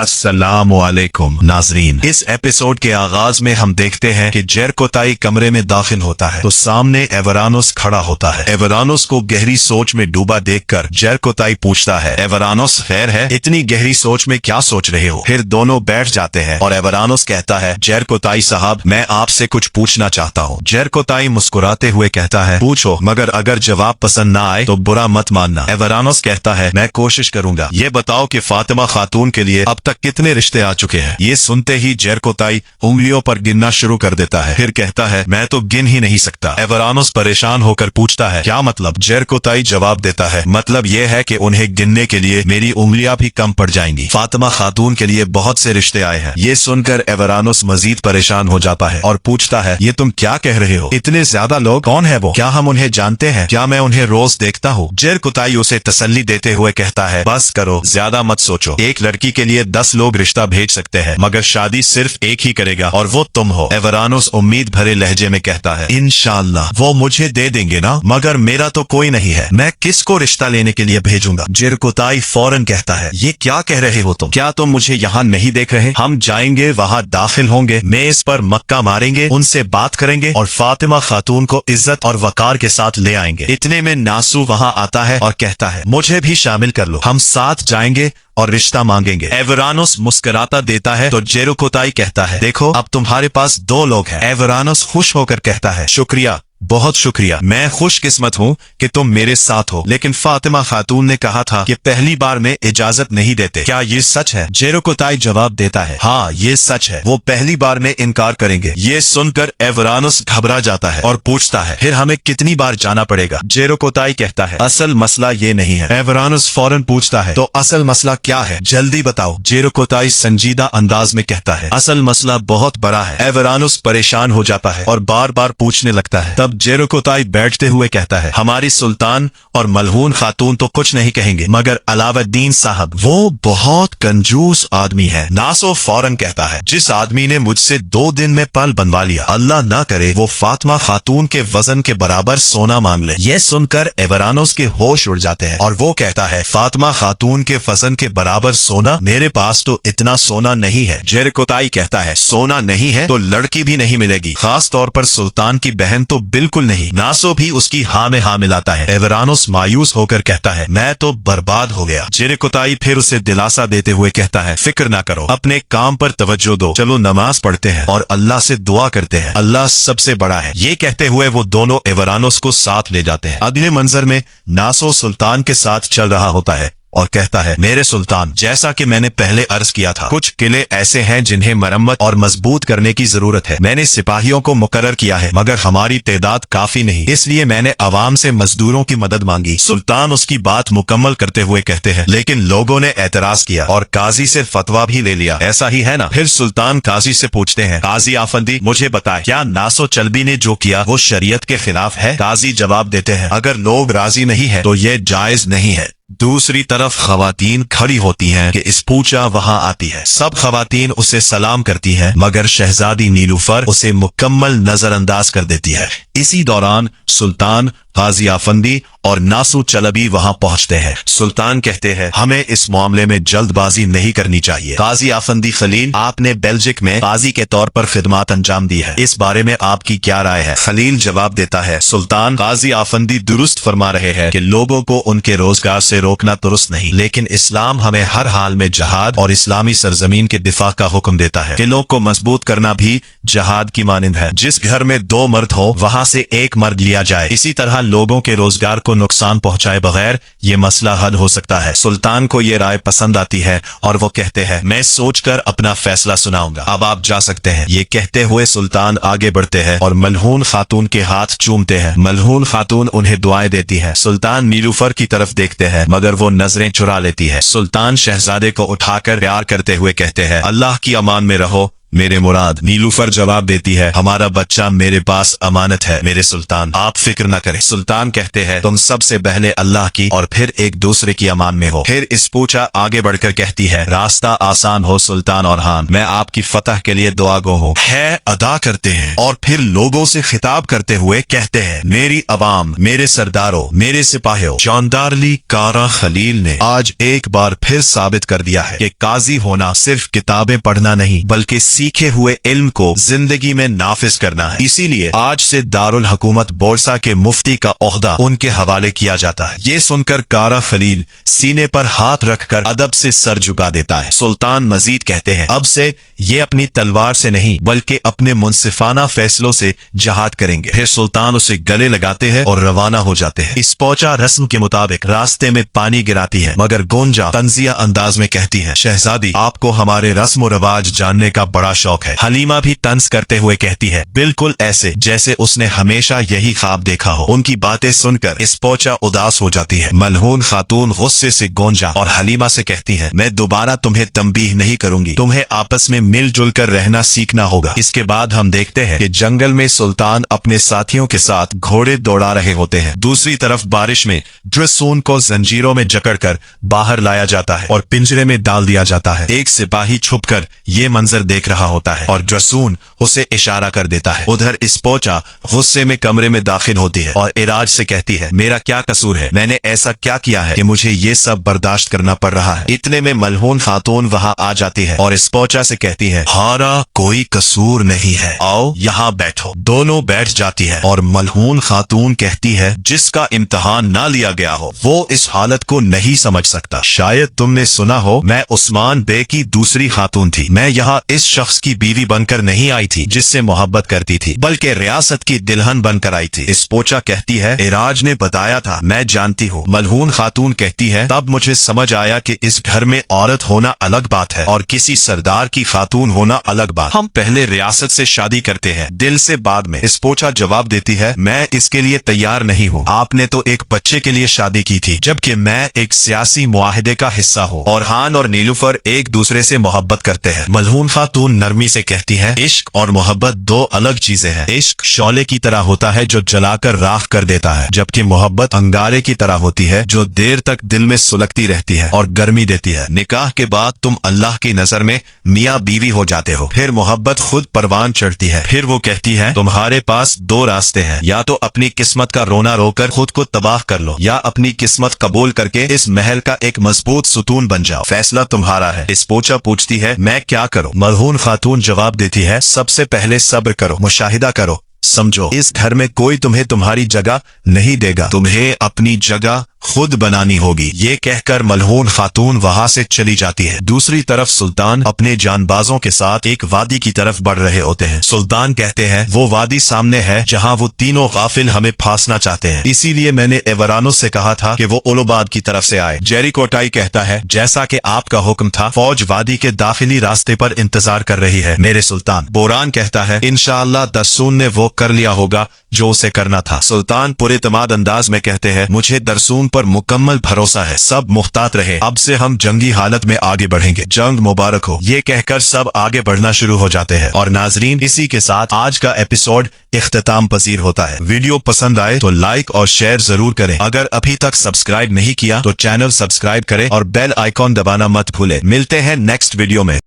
अस्सलाम वालेकुम नाजरीन, इस एपिसोड के आगाज में हम देखते हैं कि जेरकोताई कमरे में दाखिल होता है तो सामने एवरानोस खड़ा होता है। एवरानोस को गहरी सोच में डूबा देखकर जेरकोताई पूछता है, एवरानोस खैर है, इतनी गहरी सोच में क्या सोच रहे हो? फिर दोनों बैठ जाते हैं और एवरानोस कहता है, जेरकोताई साहब, मैं आपसे कुछ पूछना चाहता हूँ। जेरकोताई मुस्कुराते हुए कहता है, पूछो, मगर अगर जवाब पसंद ना आए तो बुरा मत मानना। एवरानोस कहता है, मैं कोशिश करूंगा। ये बताओ कि फातिमा खातून के लिए अब तक कितने रिश्ते आ चुके हैं? ये सुनते ही जेरकोताई उंगलियों पर गिनना शुरू कर देता है। फिर कहता है, मैं तो गिन ही नहीं सकता। एवरानोस परेशान होकर पूछता है, क्या मतलब? जेरकोताई जवाब देता है, मतलब ये है कि उन्हें गिनने के लिए मेरी उंगलियां भी कम पड़ जाएंगी। फातिमा खातून के लिए बहुत से रिश्ते आए हैं। ये सुनकर एवरानोस मजीद परेशान हो जाता है और पूछता है, ये तुम क्या कह रहे हो? इतने ज्यादा लोग? कौन है वो? क्या हम उन्हें जानते हैं? क्या मैं उन्हें रोज देखता हूँ? जेरकोताई उसे तसल्ली देते हुए कहता है, बस करो, ज्यादा मत सोचो। एक लड़की के लिए 10 लोग रिश्ता भेज सकते हैं, मगर शादी सिर्फ एक ही करेगा और वो तुम हो। एवरानोस उम्मीद भरे लहजे में कहता है, इंशाअल्लाह वो मुझे दे देंगे ना, मगर मेरा तो कोई नहीं है, मैं किसको रिश्ता लेने के लिए भेजूंगा? जेरकोताई फौरन कहता है, ये क्या कह रहे हो तुम? क्या तुम मुझे यहाँ नहीं देख रहे? हम जाएंगे, वहाँ दाखिल होंगे, मेज पर मक्का मारेंगे, उनसे बात करेंगे और फातिमा खातून को इज्जत और वकार के साथ ले आएंगे। इतने में नासू वहाँ आता है और कहता है, मुझे भी शामिल कर लो, हम साथ जाएंगे और रिश्ता मांगेंगे। एवरानोस मुस्कुराता देता है तो जेरकोताई कहता है, देखो अब तुम्हारे पास 2 लोग हैं। एवरानोस खुश होकर कहता है, शुक्रिया, बहुत शुक्रिया, मैं खुश किस्मत हूँ कि तुम मेरे साथ हो, लेकिन फातिमा खातून ने कहा था कि पहली बार में इजाजत नहीं देते। क्या ये सच है? जेरकोताई जवाब देता है, हाँ ये सच है, वो पहली बार में इनकार करेंगे। ये सुनकर एवरानोस घबरा जाता है और पूछता है, फिर हमें कितनी बार जाना पड़ेगा? जेरकोताई कहता है, असल मसला ये नहीं है। एवरानोस फौरन पूछता है, तो असल मसला क्या है? जल्दी बताओ। जेरकोताई संजीदा अंदाज में कहता है, असल मसला बहुत बड़ा है। एवरानोस परेशान हो जाता है और बार बार पूछने लगता है। तब जेरकोताई बैठते हुए कहता है, हमारी सुल्तान और मलहून खातून तो कुछ नहीं कहेंगे, मगर अलाउद्दीन साहब वो बहुत कंजूस आदमी है। नासो फौरन कहता है, जिस आदमी ने मुझसे 2 दिन में पल बनवा लिया, अल्लाह ना करे वो फातिमा खातून के वजन के बराबर सोना मांग ले। यह सुनकर एवरानोस के होश उड़ जाते हैं और वो कहता है, फातिमा खातून के वजन के बराबर सोना? मेरे पास तो इतना सोना नहीं है। जेरकोताई कहता है, सोना नहीं है तो लड़की भी नहीं मिलेगी, खास तौर पर सुल्तान की बहन तो बिल्कुल नहीं। नासो भी उसकी हाँ में हाँ मिलाता है। एवरानोस मायूस होकर कहता है, मैं तो बर्बाद हो गया। जेरकोताई फिर उसे दिलासा देते हुए कहता है, फिक्र ना करो, अपने काम पर तवज्जो दो, चलो नमाज पढ़ते हैं और अल्लाह से दुआ करते हैं, अल्लाह सबसे बड़ा है। ये कहते हुए वो दोनों एवरानोस को साथ ले जाते हैं। अगले मंजर में नासो सुल्तान के साथ चल रहा होता है और कहता है, मेरे सुल्तान, जैसा कि मैंने पहले अर्ज किया था, कुछ किले ऐसे हैं जिन्हें मरम्मत और मजबूत करने की जरूरत है। मैंने सिपाहियों को मुकर्रर किया है, मगर हमारी तादाद काफी नहीं, इसलिए मैंने अवाम से मजदूरों की मदद मांगी। सुल्तान उसकी बात मुकम्मल करते हुए कहते हैं, लेकिन लोगों ने एतराज किया और काजी से फतवा भी ले लिया, ऐसा ही है ना? फिर सुल्तान काजी से पूछते हैं, काजी आफंदी, मुझे बताए, क्या नासो चलबी ने जो किया वो शरीयत के खिलाफ है? काजी जवाब देते हैं, अगर लोग राजी नहीं है तो ये जायज नहीं है। दूसरी तरफ खवातीन खड़ी होती हैं कि इस पूछा वहां आती है। सब खवातीन उसे सलाम करती हैं, मगर शहजादी नीलूफर उसे मुकम्मल नजरअंदाज कर देती है। इसी दौरान सुल्तान, काजी आफंदी और नासू चलबी वहां पहुंचते हैं। सुल्तान कहते हैं, हमें इस मामले में जल्दबाजी नहीं करनी चाहिए। काजी आफंदी, खलील, आपने बेल्जिक में काजी के तौर पर खिदमत अंजाम दी है, इस बारे में आपकी क्या राय है? खलील जवाब देता है, सुल्तान, काजी आफंदी दुरुस्त फरमा रहे हैं कि लोगों को उनके रोजगार से रोकना दुरुस्त नहीं, लेकिन इस्लाम हमें हर हाल में जहाद और इस्लामी सरजमीन के दिफा का हुक्म देता है। किलों को मजबूत करना भी जहाद की मानिंद है। जिस घर में 2 मर्द हो वहां से 1 मर्द लिया जाए। इसी तरह लोगों के रोजगार को नुकसान पहुंचाए बगैर ये मसला हल हो सकता है। सुल्तान को ये राय पसंद आती है और वो कहते हैं, मैं सोचकर अपना फैसला सुनाऊंगा, अब आप जा सकते हैं। ये कहते हुए सुल्तान आगे बढ़ते हैं और मलहून खातून के हाथ चूमते हैं। मलहून खातून उन्हें दुआएं देती है। सुल्तान नीलूफर की तरफ देखते हैं, मगर वो नजरें चुरा लेती है। सुल्तान शहजादे को उठाकर प्यार करते हुए कहते हैं, अल्लाह की अमान में रहो, मेरे मुराद। नीलूफर जवाब देती है, हमारा बच्चा मेरे पास अमानत है मेरे सुल्तान, आप फिक्र न करें। सुल्तान कहते हैं, तुम सबसे पहले अल्लाह की और फिर एक दूसरे की अमान में हो। फिर इस पूछा आगे बढ़कर कहती है, रास्ता आसान हो सुल्तान और हान, मैं आपकी फतह के लिए दुआ गो हूँ। है अदा करते हैं और फिर लोगों से खिताब करते हुए कहते हैं, मेरी अवाम, मेरे सरदारों, मेरे सिपाहियों, जौनदारली कारा खलील ने आज एक बार फिर साबित कर दिया है कि काजी होना सिर्फ किताबें पढ़ना नहीं बल्कि सीखे हुए इल्म को जिंदगी में नाफिज करना है। इसीलिए आज से दारुल हुकूमत बोरसा के मुफ्ती का ओहदा उनके हवाले किया जाता है। ये सुनकर कारा खलील सीने पर हाथ रखकर अदब से सर झुका देता है। सुल्तान मजीद कहते हैं, अब से ये अपनी तलवार से नहीं बल्कि अपने मुनसिफाना फैसलों से जहाद करेंगे। फिर सुल्तान उसे गले लगाते हैं और रवाना हो जाते हैं। इस पहुंचा रस्म के मुताबिक रास्ते में पानी गिराती है, मगर गोंजा तंजिया अंदाज में कहती है, शहजादी आपको हमारे रस्म रवाज जानने का बड़ा शौक है। हलीमा भी तंज करते हुए कहती है, बिल्कुल ऐसे जैसे उसने हमेशा यही ख्वाब देखा हो। उनकी बातें सुनकर इस पहुंचा उदास हो जाती है। मलहून खातून गुस्से से गोंजा और हलीमा से कहती है, मैं दोबारा तुम्हें तंबीह नहीं करूंगी, तुम्हें आपस में मिलजुल कर रहना सीखना होगा। इसके बाद हम देखते हैं कि जंगल में सुल्तान अपने साथियों के साथ घोड़े दौड़ा रहे होते हैं। दूसरी तरफ बारिश में ड्रसून को जंजीरों में जकड़कर बाहर लाया जाता है और पिंजरे में डाल दिया जाता है। एक सिपाही छुपकर ये मंजर देख रहा होता है और ड्रसून उसे इशारा कर देता है। उधर इस पहुंचा गुस्से में कमरे में दाखिल होती है और इराज से कहती है, मेरा क्या कसूर है, मैंने ऐसा क्या किया है कि मुझे ये सब बर्दाश्त करना पड़ रहा है। इतने में मलहून खातून वहां आ जाती है और इस पहुंचा से कहती है, हारा कोई कसूर नहीं है, आओ यहाँ बैठो। दोनों बैठ जाती है और मलहून खातून कहती है, जिसका इम्तिहान ना लिया गया हो वो इस हालत को नहीं समझ सकता। शायद तुमने सुना हो, मैं उस्मान बे की दूसरी खातून थी। मैं यहाँ इस शख्स की बीवी बनकर नहीं आई थी जिससे मोहब्बत करती थी, बल्कि रियासत की दिलहन बनकर आई थी। इस पोचा कहती है, इराज ने बताया था, मैं जानती हूँ। मलहून खातून कहती है, तब मुझे समझ आया कि इस घर में औरत होना अलग बात है और किसी सरदार की खातून होना अलग बात। हम पहले रियासत से शादी करते हैं, दिल से बाद में। इस पोचा जवाब देती है, मैं इसके लिए तैयार नहीं हूँ। आपने तो एक बच्चे के लिए शादी की थी, जबकि मैं एक सियासी मुआहदे का हिस्सा हूँ और हान और नीलूफर एक दूसरे से मोहब्बत करते हैं। मलहून खातून नरमी से कहती है, इश्क और मोहब्बत दो अलग चीजें हैं। इश्क शौले की तरह होता है जो जलाकर राख कर देता है, जबकि मोहब्बत अंगारे की तरह होती है जो देर तक दिल में सुलगती रहती है और गर्मी देती है। निकाह के बाद तुम अल्लाह की नजर में मियाँ बीवी हो जाते हो, फिर मोहब्बत खुद परवान चढ़ती है। फिर वो कहती है, तुम्हारे पास दो रास्ते हैं, या तो अपनी किस्मत का रोना रोकर खुद को तबाह कर लो, या अपनी किस्मत कबूल करके इस महल का एक मजबूत सुतून बन जाओ। फैसला तुम्हारा है। इस पोचा पूछती है, मैं क्या करूं? मलहून खातून जवाब देती है, सबसे पहले सब्र करो, मुशाहिदा करो, समझो इस घर में कोई तुम्हें तुम्हारी जगह नहीं देगा, तुम्हें अपनी जगह खुद बनानी होगी। ये कहकर मलहून खातून वहां से चली जाती है। दूसरी तरफ सुल्तान अपने जानबाजों के साथ एक वादी की तरफ बढ़ रहे होते हैं। सुल्तान कहते हैं, वो वादी सामने है जहां वो तीनों गाफिल हमें फांसना चाहते हैं, इसीलिए मैंने एवरानुस से कहा था कि वो उलुबाद की तरफ से आए। जेरिकोटाई कहता है, जैसा कि आपका हुक्म था, फौज वादी के दाखिली रास्ते पर इंतजार कर रही है मेरे सुल्तान। बोरान कहता है, इंशाअल्लाह दरसून ने वो कर लिया होगा जो उसे करना था। सुल्तान पुरएतमाद अंदाज में कहते हैं, मुझे दरसून पर मुकम्मल भरोसा है, सब मुख्तात रहे, अब से हम जंगी हालत में आगे बढ़ेंगे, जंग मुबारक हो। ये कहकर सब आगे बढ़ना शुरू हो जाते हैं। और नाजरीन, इसी के साथ आज का एपिसोड इख्तिताम पजीर होता है। वीडियो पसंद आए तो लाइक और शेयर जरूर करें। अगर अभी तक सब्सक्राइब नहीं किया तो चैनल सब्सक्राइब करें और बेल आइकॉन दबाना मत भूलें। मिलते हैं नेक्स्ट वीडियो में।